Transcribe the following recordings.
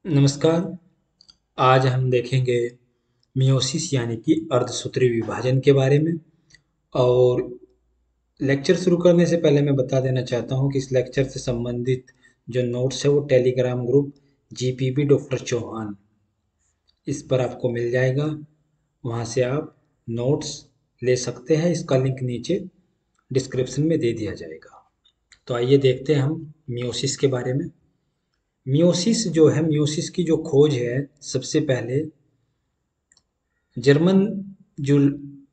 नमस्कार। आज हम देखेंगे मियोसिस यानी कि अर्धसूत्री विभाजन के बारे में। और लेक्चर शुरू करने से पहले मैं बता देना चाहता हूं कि इस लेक्चर से संबंधित जो नोट्स है वो टेलीग्राम ग्रुप जीपीबी डॉक्टर चौहान इस पर आपको मिल जाएगा। वहां से आप नोट्स ले सकते हैं। इसका लिंक नीचे डिस्क्रिप्शन में दे दिया जाएगा। तो आइए देखते हैं हम मियोसिस के बारे में। मियोसिस जो है, मियोसिस की जो खोज है सबसे पहले जर्मन जो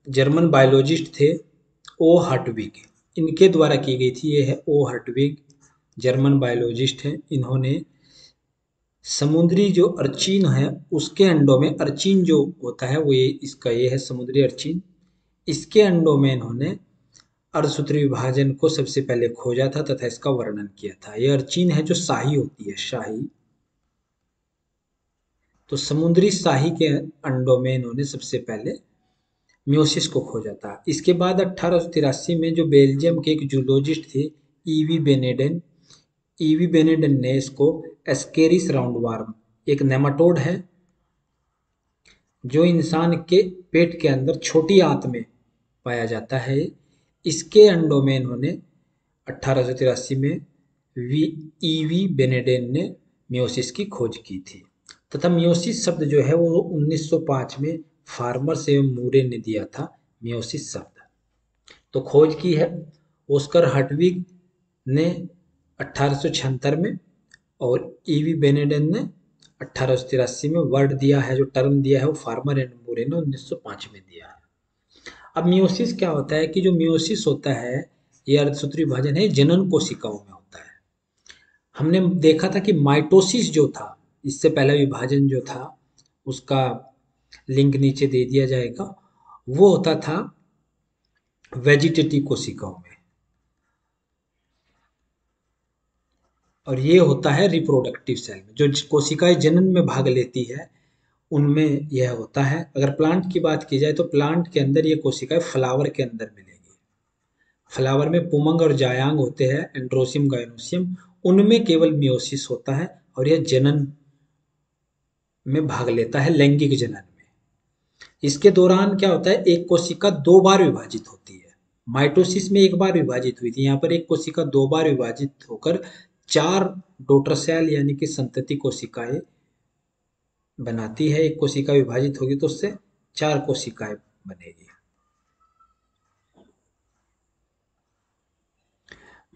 जर्मन बायोलॉजिस्ट थे ओ हर्टविग, इनके द्वारा की गई थी। ये है ओ हर्टविग, जर्मन बायोलॉजिस्ट हैं। इन्होंने समुद्री जो अर्चिन है उसके अंडों में, अर्चिन जो होता है वो ये है समुद्री अर्चिन, इसके अंडों में इन्होंने अर्धसूत्री विभाजन को सबसे पहले खोजा था तथा इसका वर्णन किया था। ये अर्चिन है जो शाही होती है, शाही। तो समुद्री शाही के अंडों में इन्होंने सबसे पहले मियोसिस को खोजा था। इसके बाद 1883 में जो बेल्जियम के एक जूलॉजिस्ट थे ईवी बेनेडन, ईवी बेनेडन ने इसको एस्केरिस राउंडवॉर्म, एक नेमाटोड है जो इंसान के पेट के अंदर छोटी आंत में पाया जाता है, इसके अंडों में इन्होंने 1883 में वी ईवी बेनेडेन ने मियोसिस की खोज की थी। तथा मियोसिस शब्द जो है वो 1905 में फार्मर्स एवं मूरे ने दिया था मियोसिस शब्द। तो खोज की है ओस्कर हर्टविग ने 1876 में, और ईवी बेनेडन ने 1883 में। वर्ड दिया है, जो टर्म दिया है वो फार्मर एंड मूरे ने 1905 में दिया है। अब मियोसिस क्या होता है कि जो मियोसिस होता है ये अर्धसूत्री विभाजन है, जनन कोशिकाओं में होता है। हमने देखा था कि माइटोसिस जो था, इससे पहला विभाजन जो था उसका लिंक नीचे दे दिया जाएगा, वो होता था वेजिटेटिव कोशिकाओं में, और ये होता है रिप्रोडक्टिव सेल में। जो कोशिकाएं जनन में भाग लेती है उनमें यह होता है। अगर प्लांट की बात की जाए तो प्लांट के अंदर ये कोशिकाएं फ्लावर के अंदर मिलेगी। फ्लावर में पुमंग और जायांग होते हैं, एंड्रोसियम गायनोसियम, उनमें केवल मियोसिस होता है और यह जनन में भाग लेता है, लैंगिक जनन में। इसके दौरान क्या होता है, एक कोशिका दो बार विभाजित होती है। माइटोसिस में एक बार विभाजित हुई थी, यहाँ पर एक कोशिका दो बार विभाजित होकर चार डॉटर सेल यानी कि संतति कोशिकाएं बनाती है। एक कोशिका विभाजित होगी तो उससे चार कोशिकाएं बनेगी।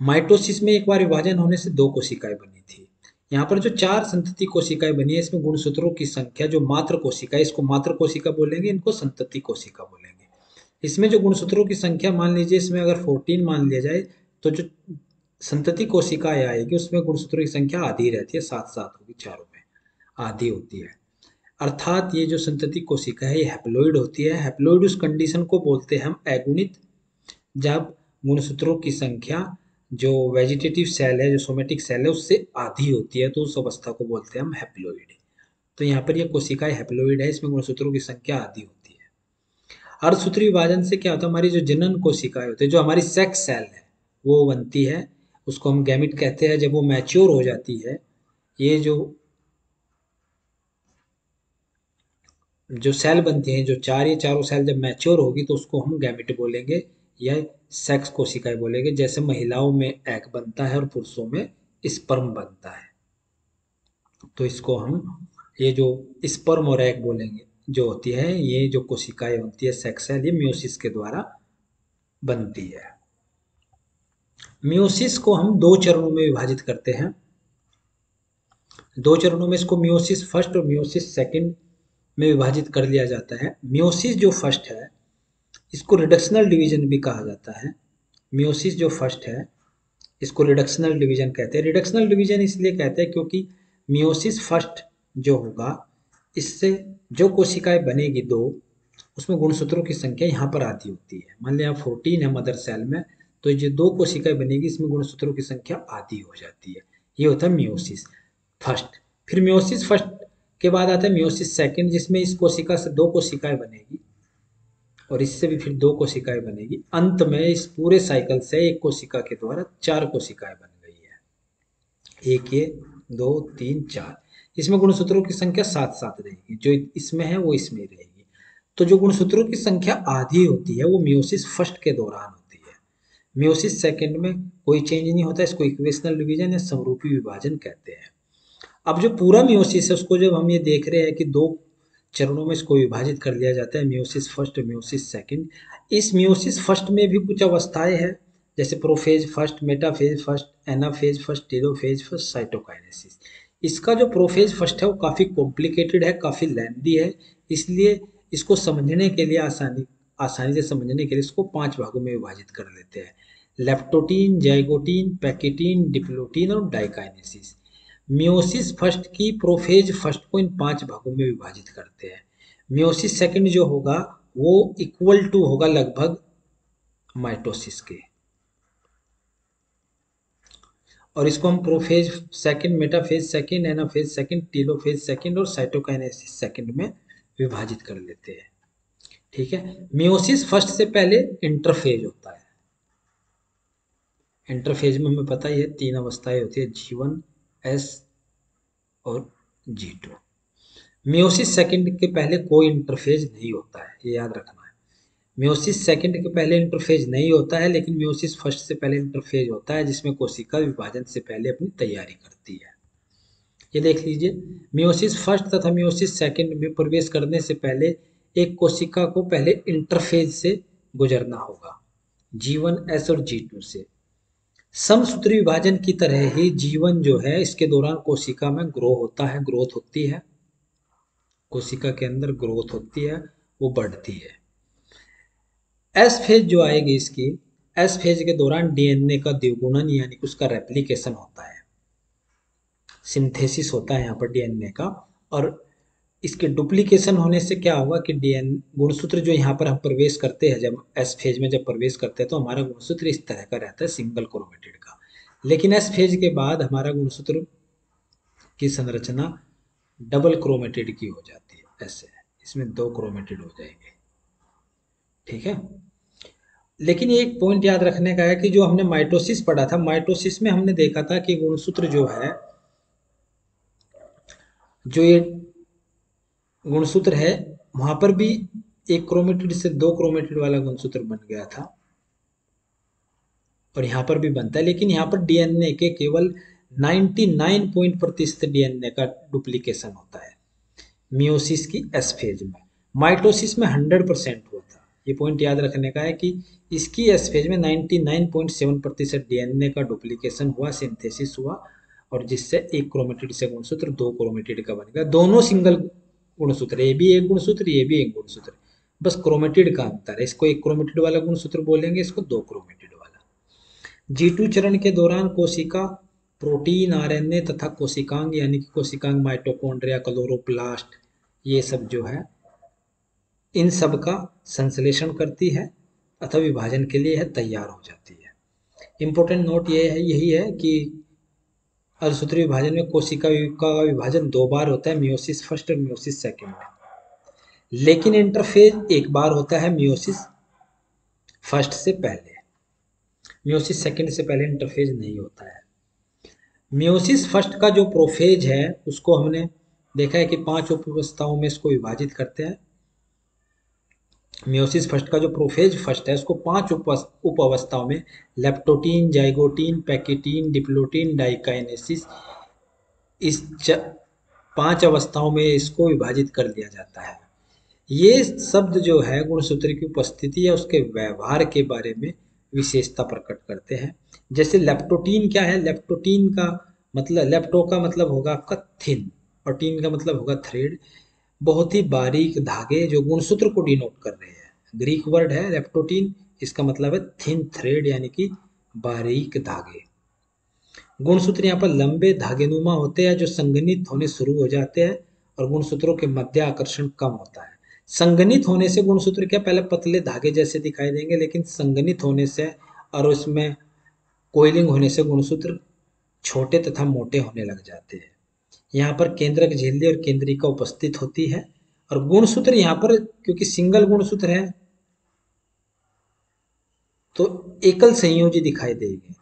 माइटोसिस में एक बार विभाजन होने से दो कोशिकाएं बनी थी। यहाँ पर जो चार संतति कोशिकाएं बनी है इसमें गुणसूत्रों की संख्या, जो मात्र कोशिका है इसको मात्र कोशिका बोलेंगे, इनको संतति कोशिका बोलेंगे। इसमें जो गुणसूत्रों की संख्या मान लीजिए, इसमें अगर 14 मान लिया जाए तो जो संतति कोशिकाएं आएगी उसमें गुणसूत्रों की संख्या आधी रहती है, सात सात होगी, चारों में आधी होती है। अर्थात ये जो संतति कोशिका है ये हैप्लोइड होती है। हैप्लोइड उस कंडीशन को बोलते हैं हम अगुणित, जब गुणसूत्रों की संख्या जो वेजिटेटिव सेल है, जो सोमेटिक सेल है, उससे आधी होती है, तो उस अवस्था को बोलते हैं हम हैप्लोइड। तो यहाँ पर ये कोशिकाएं हैप्लोइड है, इसमें गुणसूत्रों की संख्या आधी होती है। अर्धसूत्री विभाजन से क्या होता है, हमारी जो जनन कोशिकाएं होती है, जो हमारी सेक्स सेल है वो बनती है, उसको हम गैमिट कहते हैं। जब वो मैच्योर हो जाती है, ये जो सेल बनती हैं, जो चार, ये चारों सेल जब मैच्योर होगी तो उसको हम गैमिट बोलेंगे या सेक्स कोशिकाएं बोलेंगे। जैसे महिलाओं में एग बनता है और पुरुषों में स्पर्म बनता है, तो इसको हम ये जो स्पर्म और एग बोलेंगे जो होती है, ये जो कोशिकाएं होती है सेक्स सेल, ये मियोसिस के द्वारा बनती है। मियोसिस को हम दो चरणों में विभाजित करते हैं। दो चरणों में इसको मियोसिस फर्स्ट और मियोसिस सेकंड में विभाजित कर लिया जाता है। मियोसिस जो फर्स्ट है इसको रिडक्शनल डिवीजन भी कहा जाता है। मियोसिस जो फर्स्ट है इसको रिडक्शनल डिवीजन कहते हैं। रिडक्शनल डिवीजन इसलिए कहते हैं क्योंकि मियोसिस फर्स्ट जो होगा, इससे जो कोशिकाएं बनेगी दो, उसमें गुणसूत्रों की संख्या यहाँ पर आधी होती है। मान लिया 14 है मदर सेल में, तो ये दो कोशिकाएं बनेगी, इसमें गुणसूत्रों की संख्या आधी हो जाती है। ये होता है मियोसिस फर्स्ट। फिर मियोसिस फर्स्ट के बाद आता है मियोसिस सेकंड, जिसमें इस कोशिका से दो कोशिकाएं बनेगी और इससे भी फिर दो कोशिकाएं बनेगी। अंत में इस पूरे साइकिल से एक कोशिका के द्वारा चार कोशिकाएं बन गई है। एक, ये, दो, तीन, चार। इसमें गुणसूत्रों की संख्या 7-7 रहेगी, जो इसमें है वो इसमें रहेगी। तो जो गुणसूत्रों की संख्या आधी होती है वो मियोसिस फर्स्ट के दौरान होती है। मियोसिस सेकंड में कोई चेंज नहीं होता, इसको इक्वेशनल डिवीजन या समरूपी विभाजन कहते हैं। अब जो पूरा मियोसिस है उसको जब हम ये देख रहे हैं कि दो चरणों में इसको विभाजित कर लिया जाता है, मियोसिस फर्स्ट, मियोसिस सेकंड। इस मियोसिस फर्स्ट में भी कुछ अवस्थाएं हैं, जैसे prophase first, metaphase first, anaphase first, telophase first, cytokinesis. इसका जो प्रोफेज फर्स्ट है वो काफ़ी कॉम्प्लिकेटेड है, काफ़ी लेंथी है, इसलिए इसको समझने के लिए आसानी से समझने के लिए इसको 5 भागों में विभाजित कर लेते हैं। लेप्टोटीन, जाइगोटीन, पैकेटीन, डिप्लोटीन और डाइकाइनेसिस। मियोसिस फर्स्ट की प्रोफेज फर्स्ट को इन 5 भागों में विभाजित करते हैं। मियोसिस सेकंड जो होगा वो इक्वल टू होगा लगभग माइटोसिस के, और इसको हम prophase second, metaphase second, anaphase second, telophase second और साइटोकाइनेसिस सेकंड में विभाजित कर लेते हैं। ठीक है। मियोसिस फर्स्ट से पहले इंटरफेज होता है। इंटरफेज में हमें पता ही है 3 अवस्थाएं होती है, G1, S और G2। मियोसिस सेकंड के पहले कोई इंटरफेज नहीं होता है, ये याद रखना है। मियोसिस सेकंड के पहले इंटरफेज नहीं होता है, लेकिन मियोसिस फर्स्ट से पहले इंटरफेज होता है, जिसमें कोशिका विभाजन से पहले अपनी तैयारी करती है। ये देख लीजिए, मियोसिस फर्स्ट तथा मियोसिस सेकंड में प्रवेश करने से पहले एक कोशिका को पहले इंटरफेज से गुजरना होगा, G1, S और G2 से। समसूत्री विभाजन की तरह ही G1 जो है, इसके दौरान कोशिका में ग्रो होता है, ग्रोथ होती है, कोशिका के अंदर ग्रोथ होती है, वो बढ़ती है। एस फेज जो आएगी इसकी, एस फेज के दौरान डीएनए का द्विगुणन यानी कि उसका रेप्लिकेशन होता है, सिंथेसिस होता है यहाँ पर डीएनए का। और इसके डुप्लीकेशन होने से क्या होगा कि डीएनए गुणसूत्र जो यहाँ पर हम प्रवेश करते हैं, जब एस फेज में जब प्रवेश करते हैं तो हमारा गुणसूत्र इस तरह का रहता है, सिंगल क्रोमेटिड का। लेकिन एस फेज के बाद हमारा गुणसूत्र की संरचना डबल क्रोमेटिड की हो जाती है, ऐसे इसमें 2 क्रोमेटिड हो जाएंगे। ठीक है। लेकिन ये एक पॉइंट याद रखने का है कि जो हमने माइटोसिस पढ़ा था, माइटोसिस में हमने देखा था कि गुणसूत्र जो है, जो ये गुणसूत्र है, वहां पर भी एक क्रोमेटिड से 2 क्रोमेटिड वाला गुणसूत्र बन गया था, और यहाँ पर भी बनता है। लेकिन यहाँ पर डीएनए के केवल 99% डीएनए का डुप्लीकेशन होता है मियोसिस की एस फेज में। माइटोसिस में 100% हुआ था। ये पॉइंट याद रखने का है कि इसकी एस फेज में 99.7% डीएनए का डुप्लीकेशन हुआ, सिंथेसिस हुआ, और जिससे एक क्रोमेटिड से गुणसूत्र 2 क्रोमेटिड का बन गया। दोनों सिंगल गुणसूत्र, ये भी एक गुणसूत्र, ये भी एक गुणसूत्र, बस क्रोमेटिड का अंतर है। इसको एक क्रोमेटिड वाला गुणसूत्र बोलेंगे, इसको 2 क्रोमेटिड वाला। G2 चरण के दौरान कोशिका प्रोटीन, आरएनए तथा कोशिकांग यानी कि कोशिकांग, माइटोकॉन्ड्रिया, क्लोरोप्लास्ट, ये सब जो है, इन सब का संश्लेषण करती है अथवा विभाजन के लिए है तैयार हो जाती है। इंपॉर्टेंट नोट ये है, यही है कि अर्धसूत्री विभाजन में कोशिका का विभाजन 2 बार होता है, मियोसिस फर्स्ट और मियोसिस सेकंड में। लेकिन इंटरफेज एक बार होता है मियोसिस फर्स्ट से पहले, मियोसिस सेकंड से पहले इंटरफेज नहीं होता है। मियोसिस फर्स्ट का जो प्रोफेज है उसको हमने देखा है कि 5 उप अवस्थाओं में इसको विभाजित करते हैं। मियोसिस फर्स्ट का जो प्रोफेज फर्स्ट है उसको 5 उप अवस्थाओं में, leptotene, zygotene, pachytene, diplotene, diakinesis, इस 5 अवस्थाओं में इसको विभाजित कर दिया जाता है। ये शब्द जो है गुणसूत्र की उपस्थिति या उसके व्यवहार के बारे में विशेषता प्रकट करते हैं। जैसे लेप्टोटीन क्या है, लेप्टोटीन का मतलब, लेप्टो का मतलब होगा आपका थिन, और टीन का मतलब होगा थ्रेड, बहुत ही बारीक धागे जो गुणसूत्र को डिनोट कर रहे हैं। ग्रीक वर्ड है लेप्टोटीन, इसका मतलब है थिन थ्रेड यानी कि बारीक धागे। गुणसूत्र यहाँ पर लंबे धागेनुमा होते हैं जो संघनित होने शुरू हो जाते हैं, और गुणसूत्रों के मध्य आकर्षण कम होता है। संघनित होने से गुणसूत्र क्या पहले पतले धागे जैसे दिखाई देंगे, लेकिन संघनित होने से और उसमें कोइलिंग होने से गुणसूत्र छोटे तथा मोटे होने लग जाते हैं। यहाँ पर केंद्रक झिल्ली और केंद्रिका उपस्थित होती है, और गुणसूत्र यहाँ पर क्योंकि सिंगल गुणसूत्र है तो एकल संयोजी दिखाई देंगे,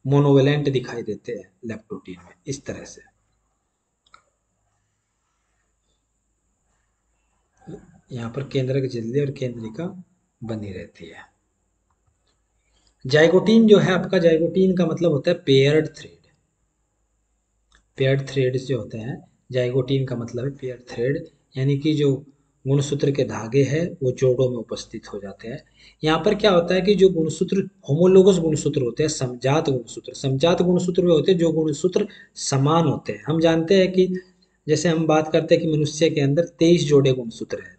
मोनोवेलेंट दिखाई देते हैं लेप्टोटीन में, इस तरह से। यहाँ पर केंद्रक झिल्ली और केंद्रिका बनी रहती है। जाइगोटीन जो है आपका, जाइगोटीन का मतलब होता है पेयर्ड थ्रेड। पेयर्ड थ्रेड जो होते हैं, जाइगोटीन का मतलब है पेयर्ड थ्रेड, यानी कि जो गुणसूत्र के धागे हैं वो जोड़ों में उपस्थित हो जाते हैं। यहाँ पर क्या होता है कि जो गुणसूत्र होमोलोगस गुणसूत्र होते हैं, समजात गुणसूत्र, समजात गुणसूत्र वे होते हैं जो गुणसूत्र समान होते हैं। हम जानते हैं कि जैसे हम बात करते हैं कि मनुष्य के अंदर 23 जोड़े गुणसूत्र हैं,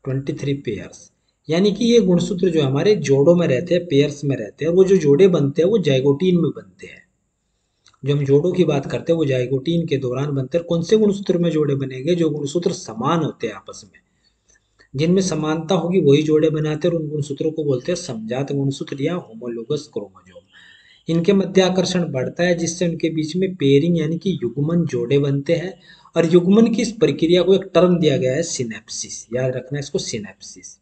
23 पेयर्स, यानी कि ये गुणसूत्र जो हमारे जोड़ों में रहते हैं, पेयर्स में रहते हैं, और वो जो जोड़े बनते हैं वो जाइगोटीन में बनते हैं। जो हम जोड़ों की बात करते हैं वो जाइगोटीन के दौरान बनते हैं। कौन से गुणसूत्र में जोड़े बनेंगे? जो गुणसूत्र समान होते हैं आपस में, जिनमें समानता होगी वही जोड़े बनाते हैं, और उन गुणसूत्रों को बोलते हैं समजात गुणसूत्र या होमोलोगस क्रोमोसोम। इनके मध्य आकर्षण बढ़ता है जिससे उनके बीच में पेयरिंग यानी कि युग्मन जोड़े बनते हैं, और युग्मन की इस प्रक्रिया को एक टर्म दिया गया है सिनेप्सिस। याद रखना इसको, सिनेप्सिस।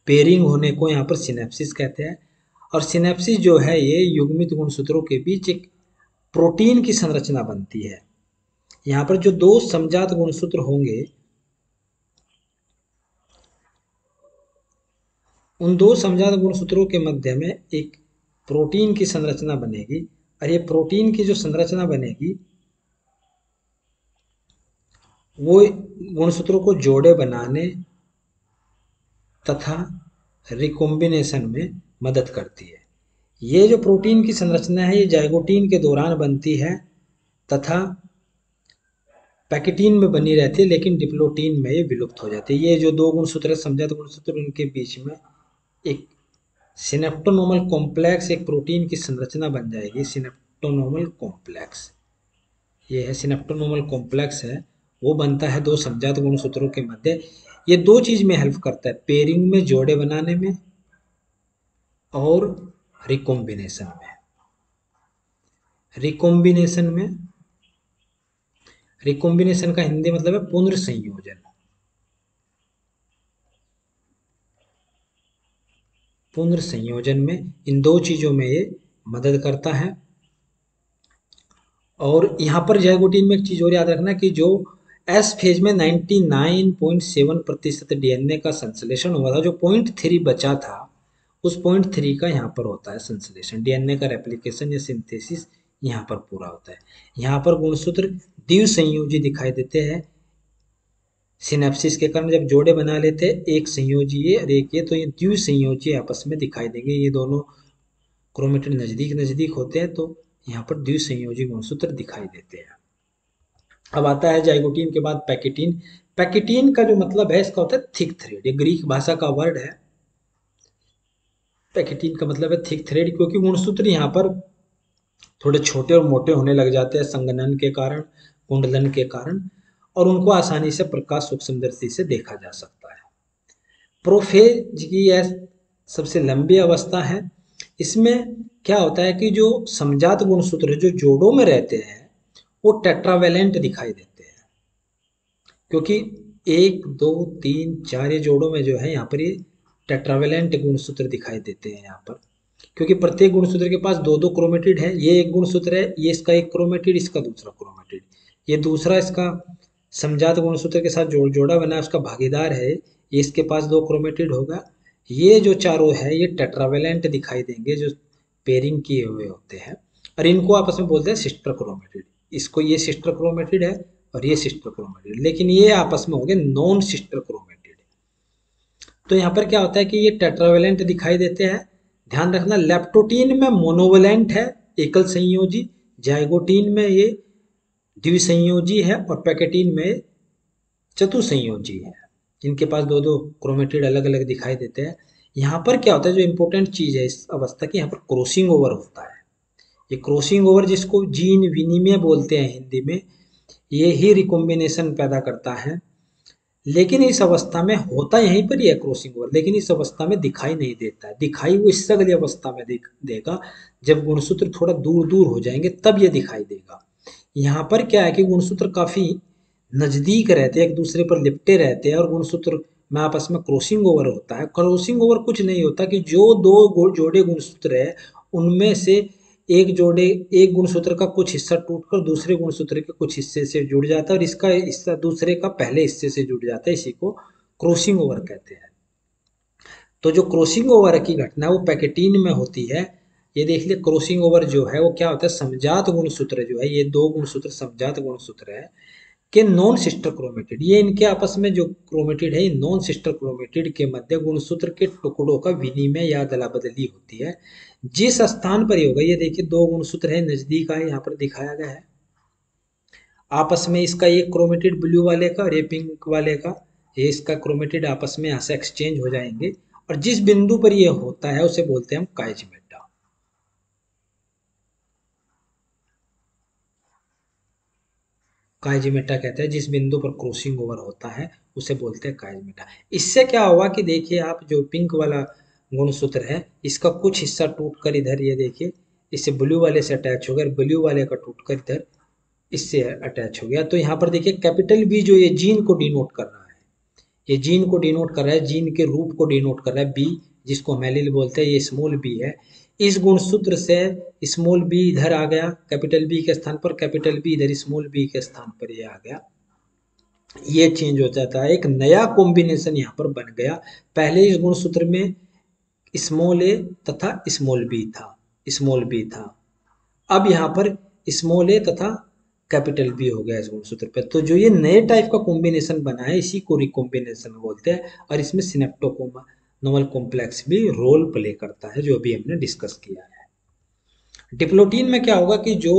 पेयरिंग होने को यहाँ पर सिनेप्सिस कहते हैं। और सिनेप्सिस जो है ये युग्मित गुणसूत्रों के बीच एक प्रोटीन की संरचना बनती है। यहाँ पर जो दो समजात गुणसूत्र होंगे, उन दो समजात गुणसूत्रों के मध्य में एक प्रोटीन की संरचना बनेगी, और ये प्रोटीन की जो संरचना बनेगी वो गुणसूत्रों को जोड़े बनाने तथा रिकॉम्बिनेशन में मदद करती है। ये जो प्रोटीन की संरचना है ये जाइगोटीन के दौरान बनती है तथा पैकेटीन में बनी रहती है, लेकिन डिप्लोटीन में ये विलुप्त हो जाती है। ये जो दो गुणसूत्र है, समजात गुणसूत्र, उनके बीच में एक सिनेप्टोनोमल कॉम्प्लेक्स, एक प्रोटीन की संरचना बन जाएगी, सिनेप्टोनोमल कॉम्प्लेक्स। ये है सिनेप्टोनोमल कॉम्प्लेक्स है, वो बनता है दो समजात गुणसूत्रों के मध्य। ये दो चीज में हेल्प करता है, पेयरिंग में जोड़े बनाने में और रिकॉम्बिनेशन में। रिकॉम्बिनेशन में, रिकॉम्बिनेशन का हिंदी मतलब है पुनर्संयोजन। पुनर्संयोजन में इन दो चीजों में ये मदद करता है। और यहाँ पर जाइगोटीन में एक चीज और याद रखना कि जो एस फेज में 99.7% डीएनए का संश्लेषण हुआ था, जो 0.3 बचा था, उस 0.3 का यहाँ पर होता है संश्लेषण। डीएनए का रेप्लिकेशन या सिंथेसिस यहाँ पर पूरा होता है। यहाँ पर गुणसूत्र द्विसंयोजी दिखाई देते हैं सिनेप्सिस के कारण। जब जोड़े बना लेते हैं, एक संयोजी ये और एक ये, तो ये द्विसंयोजी आपस में दिखाई देंगे। ये दोनों क्रोमेटिड नजदीक नजदीक होते हैं तो यहाँ पर द्विसंयोजी गुणसूत्र दिखाई देते हैं। अब आता है जाइगोटीन के बाद पैकेटीन। पैकेटीन का जो मतलब है इसका होता है थिक थ्रेड। ये ग्रीक भाषा का वर्ड है। पैकेटीन का मतलब है थिक थ्रेड, क्योंकि गुणसूत्र यहाँ पर थोड़े छोटे और मोटे होने लग जाते हैं संघनन के कारण, कुंडलन के कारण, और उनको आसानी से प्रकाश सूक्ष्मदर्शी से देखा जा सकता है। प्रोफेज की यह सबसे लंबी अवस्था है। इसमें क्या होता है कि जो समजात गुणसूत्र जो जोड़ों में रहते हैं वो टेट्रावेलेंट दिखाई देते हैं, क्योंकि 1 2 3 4 ये जोड़ों में जो है यहाँ पर ये टेट्रावेलेंट गुणसूत्र दिखाई देते हैं यहाँ पर, क्योंकि प्रत्येक गुणसूत्र के पास दो दो क्रोमेटिड है। ये एक गुणसूत्र है, ये इसका एक क्रोमेटिड, इसका दूसरा क्रोमेटिड, ये दूसरा इसका समजात गुणसूत्र के साथ जोड़ा बना है उसका भागीदार है, ये इसके पास दो क्रोमेटिड होगा। ये जो चारों है ये टेट्रावेलेंट दिखाई देंगे जो पेयरिंग किए हुए होते हैं, और इनको आपस में बोलते हैं सिस्टर क्रोमेटिड। इसको ये सिस्टर क्रोमेटिड है और ये सिस्टर क्रोमेटिड, लेकिन ये आपस में हो गए नॉन सिस्टर क्रोमेटिड। तो यहाँ पर क्या होता है कि ये टेट्रावेलेंट दिखाई देते हैं। ध्यान रखना, लेप्टोटीन में मोनोवेलेंट है, एकल संयोजी। जाइगोटीन में ये द्विसंयोजी है, और पैकेटीन में चतुसंयोजी है। इनके पास दो दो क्रोमेटिड अलग अलग दिखाई देते हैं। यहाँ पर क्या होता है, जो इंपॉर्टेंट चीज है इस अवस्था की, यहाँ पर क्रॉसिंग ओवर होता है। ये क्रॉसिंग ओवर, जिसको जीन विनिमय बोलते हैं हिंदी में, ये ही रिकॉम्बिनेशन पैदा करता है। लेकिन इस अवस्था में होता यहीं पर ही है क्रॉसिंग ओवर, लेकिन इस अवस्था में दिखाई नहीं देता है। दिखाई वो इससे अगली अवस्था में देगा, जब गुणसूत्र थोड़ा दूर दूर हो जाएंगे तब ये दिखाई देगा। यहाँ पर क्या है कि गुणसूत्र काफी नजदीक रहते हैं, एक दूसरे पर लिपटे रहते हैं, और गुणसूत्र में आपस में क्रॉसिंग ओवर होता है। क्रॉसिंग ओवर कुछ नहीं होता कि जो दो जोड़े गुणसूत्र है उनमें से एक गुणसूत्र का कुछ हिस्सा टूटकर दूसरे गुणसूत्र के कुछ हिस्से से जुड़ जाता है, और इसका हिस्सा दूसरे का पहले हिस्से से जुड़ जाता है। इसी को क्रॉसिंग ओवर कहते हैं। तो जो क्रॉसिंग ओवर की घटना वो पैकेटीन में होती है। ये देख लिए क्रॉसिंग ओवर जो है वो क्या होता है, समजात गुणसूत्र जो है, ये दो गुणसूत्र समजात गुणसूत्र है कि नॉन सिस्टर क्रोमेटिड, ये इनके आपस में जो क्रोमेटिड है नॉन सिस्टर क्रोमेटिड के मध्य गुणसूत्र के टुकड़ों का विनिमय या अदला बदली होती है। जिस स्थान पर ये होगा, ये देखिए दो गुणसूत्र है नजदीक आए, यहाँ पर दिखाया गया है आपस में, इसका ये क्रोमेटिड ब्लू वाले का और ये पिंक वाले का, ये इसका क्रोमेटिड आपस में यहाँ से एक्सचेंज हो जाएंगे और जिस बिंदु पर ये होता है उसे बोलते हैं हम काइजिमेटा। काइजिमेटा कहते हैं जिस बिंदु पर क्रॉसिंग ओवर होता है उसे बोलते हैं काइजिमेटा। इससे क्या हुआ कि देखिए आप जो पिंक वाला गुणसूत्र है इसका कुछ हिस्सा टूट कर इधर, ये देखिए इससे ब्लू वाले से अटैच हो गया, ब्लू वाले का टूट कर इधर इससे अटैच हो गया। तो यहाँ पर देखिए कैपिटल बी जो ये जीन को डिनोट कर रहा है, ये जीन को डिनोट कर रहा है, जीन के रूप को डिनोट कर रहा है। बी जिसको हम एलील बोलते हैं, ये स्मॉल बी है। इस गुणसूत्र से स्मॉल बी इधर आ गया कैपिटल बी के स्थान पर, कैपिटल बी इधर स्मॉल बी के स्थान पर ये आ गया, ये चेंज हो जाता है, एक नया कॉम्बिनेशन यहाँ पर बन गया। पहले इस गुणसूत्र में स्मॉल ए तथा स्मॉल बी था, स्मॉल बी था, अब यहाँ पर स्मॉल ए तथा कैपिटल बी हो गया इस गुणसूत्र पे। तो जो ये नए टाइप का कॉम्बिनेशन बना है इसी को रिकॉम्बिनेशन बोलते हैं और इसमें सिनेप्टोकोमा नोवल कॉम्प्लेक्स भी रोल प्ले करता है, जो अभी हमने डिस्कस किया है। डिप्लोटीन में क्या होगा कि जो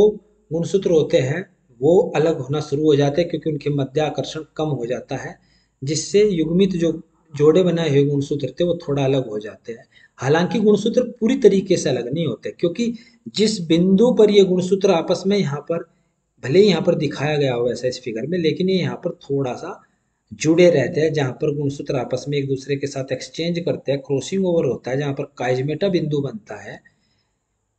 गुणसूत्र होते हैं वो अलग होना शुरू हो जाते हैं क्योंकि उनके मध्य आकर्षण कम हो जाता है, जिससे युग्मित जो जोड़े बनाए हुए गुणसूत्र थे वो थोड़ा अलग हो जाते हैं। हालांकि गुणसूत्र पूरी तरीके से अलग नहीं होते क्योंकि जिस बिंदु पर ये गुणसूत्र आपस में यहाँ पर, भले ही यहाँ पर दिखाया गया हो वैसा इस फिगर में, लेकिन ये यहाँ पर थोड़ा सा जुड़े रहते हैं, जहाँ पर गुणसूत्र आपस में एक दूसरे के साथ एक्सचेंज करते हैं, क्रॉसिंग ओवर होता है, जहाँ पर काइजमेटा बिंदु बनता है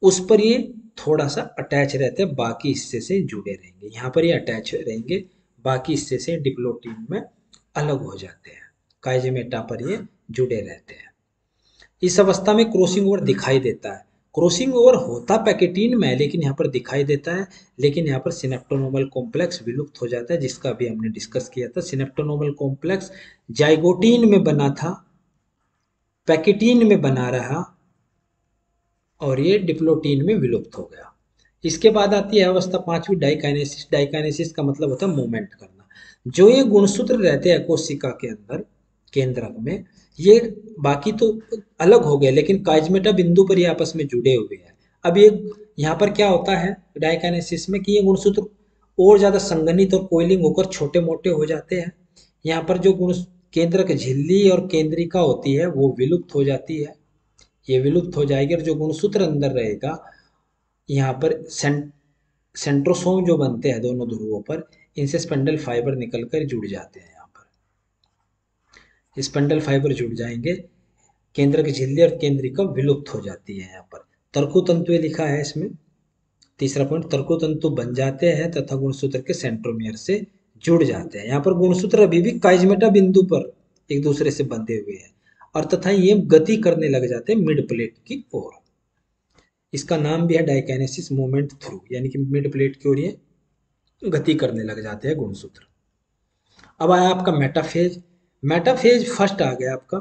उस पर ये थोड़ा सा अटैच रहते हैं, बाकी हिस्से से जुड़े रहेंगे। यहाँ पर ये अटैच रहेंगे, बाकी हिस्से से डिप्लोटीन में अलग हो जाते हैं, काइजेमेटा पर ये जुड़े रहते हैं। इस अवस्था में क्रॉसिंग ओवर दिखाई देता है। क्रॉसिंग ओवर होता पैकेटीन में है लेकिन यहाँ पर दिखाई देता है, लेकिन यहाँ पर सिनेप्टोनोमल कॉम्प्लेक्स विलुप्त हो जाता है, जिसका भी हमने डिस्कस किया था। सिनेप्टोनोमल कॉम्प्लेक्स जाइगोटीन में बना था, पैकेटीन में बना रहा और ये डिप्लोटीन में विलुप्त हो गया। इसके बाद आती है अवस्था पांचवी डाइकाइनेसिस। डाइकाइनेसिस का मतलब होता है मूवमेंट करना। जो ये गुणसूत्र रहते हैं कोशिका के अंदर केंद्रक में, ये बाकी तो अलग हो गए लेकिन काइजमेटा बिंदु पर ये आपस में जुड़े हुए हैं। अब ये यहाँ पर क्या होता है डाइकाइनेसिस में कि ये गुणसूत्र और ज्यादा संघनित और कोइलिंग होकर छोटे मोटे हो जाते हैं। यहाँ पर जो गुण केंद्रक झिल्ली और केंद्रिका होती है वो विलुप्त हो जाती है, ये विलुप्त हो जाएगी और जो गुणसूत्र अंदर रहेगा, यहाँ पर सेंट्रोसोम जो बनते हैं दोनों ध्रुवों पर, इनसे स्पेंडल फाइबर निकलकर जुड़ जाते हैं। यहाँ पर स्पेंडल फाइबर जुड़ जाएंगे, केंद्र की झिल्ली और केंद्रिका विलुप्त हो जाती है। यहाँ पर तर्कुतंतु लिखा है इसमें, तीसरा पॉइंट, तर्कुतंतु बन जाते हैं तथा गुणसूत्र के सेंट्रोमियर से जुड़ जाते हैं। यहाँ पर गुणसूत्र अभी भी काइजमेटा बिंदु पर एक दूसरे से बंधे हुए हैं और तथा ये गति करने लग जाते हैं मिड प्लेट की ओर। इसका नाम भी है डाइकाइनेसिस मूवमेंट थ्रू, यानी कि मिड प्लेट की ओर ये गति करने लग जाते हैं गुणसूत्र। अब आया आपका मेटाफेज। मेटाफेज फर्स्ट आ गया आपका।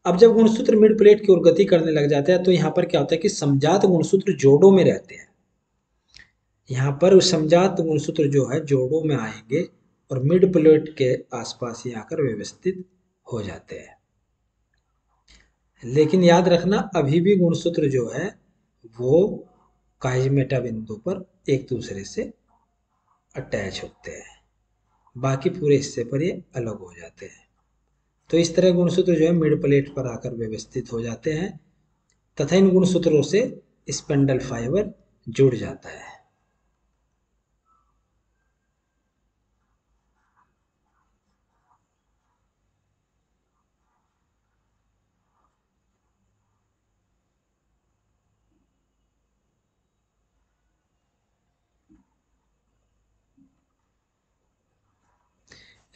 अब जब गुणसूत्र मिड प्लेट की ओर गति करने लग जाते हैं तो यहाँ पर क्या होता है कि समजात गुणसूत्र जोड़ों में रहते हैं। यहाँ पर समजात गुणसूत्र जो है जोड़ों में आएंगे और मिड प्लेट के आसपास ही आकर व्यवस्थित हो जाते हैं। लेकिन याद रखना अभी भी गुणसूत्र जो है वो काइजमेटा बिंदु पर एक दूसरे से अटैच होते हैं, बाकी पूरे हिस्से पर ये अलग हो जाते हैं। तो इस तरह गुणसूत्र जो है मिड प्लेट पर आकर व्यवस्थित हो जाते हैं तथा इन गुणसूत्रों से स्पेंडल फाइबर जुड़ जाता है।